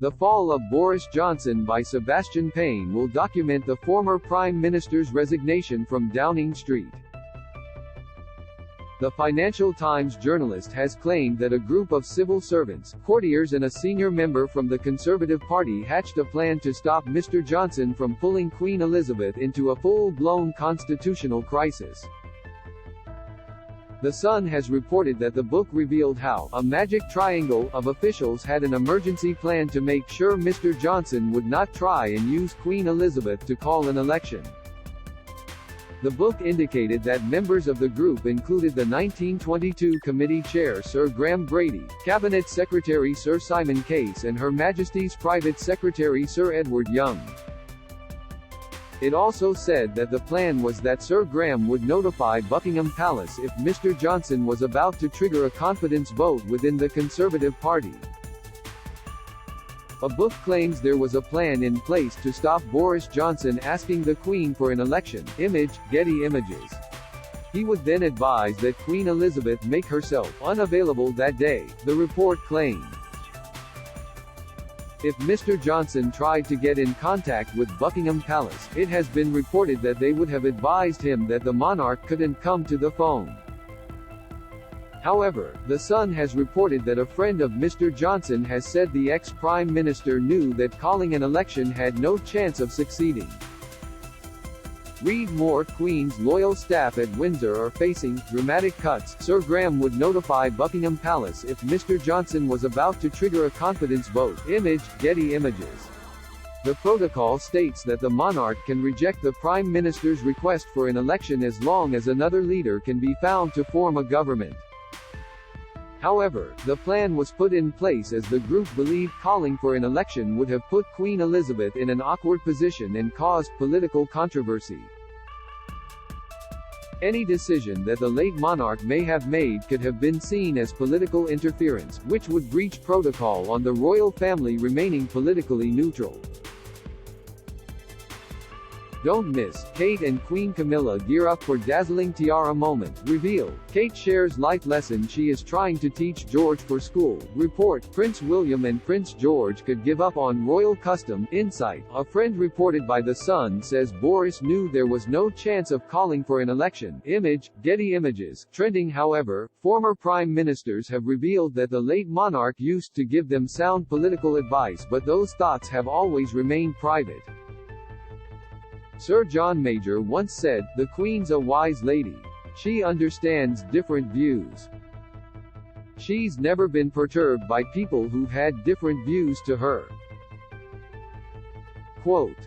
The Fall of Boris Johnson by Sebastian Payne will document the former Prime Minister's resignation from Downing Street. The Financial Times journalist has claimed that a group of civil servants, courtiers and a senior member from the Conservative Party hatched a plan to stop Mr. Johnson from pulling Queen Elizabeth into a full-blown constitutional crisis. The Sun has reported that the book revealed how a magic triangle of officials had an emergency plan to make sure Mr. Johnson would not try and use Queen Elizabeth to call an election. The book indicated that members of the group included the 1922 committee chair Sir Graham Brady, Cabinet Secretary Sir Simon Case and Her Majesty's Private Secretary Sir Edward Young. It also said that the plan was that Sir Graham would notify Buckingham Palace if Mr. Johnson was about to trigger a confidence vote within the Conservative Party. A book claims there was a plan in place to stop Boris Johnson asking the Queen for an election. Image, Getty Images. He would then advise that Queen Elizabeth make herself unavailable that day, the report claimed. If Mr. Johnson tried to get in contact with Buckingham Palace, it has been reported that they would have advised him that the monarch couldn't come to the phone. However, The Sun has reported that a friend of Mr. Johnson has said the ex-Prime Minister knew that calling an election had no chance of succeeding. Read more. Queen's loyal staff at Windsor are facing dramatic cuts. Sir Graham would notify Buckingham Palace if Mr. Johnson was about to trigger a confidence vote. Image, Getty Images. The protocol states that the monarch can reject the Prime Minister's request for an election as long as another leader can be found to form a government. However, the plan was put in place as the group believed calling for an election would have put Queen Elizabeth in an awkward position and caused political controversy. Any decision that the late monarch may have made could have been seen as political interference, which would breach protocol on the royal family remaining politically neutral. Don't miss, Kate and Queen Camilla gear up for dazzling tiara moment. Reveal, Kate shares life lesson she is trying to teach George for school. Report, Prince William and Prince George could give up on royal custom. Insight, a friend reported by The Sun says Boris knew there was no chance of calling for an election. Image, Getty Images. Trending. However, former prime ministers have revealed that the late monarch used to give them sound political advice, but those thoughts have always remained private. Sir John Major once said, "The Queen's a wise lady. She understands different views. She's never been perturbed by people who've had different views to her." Quote.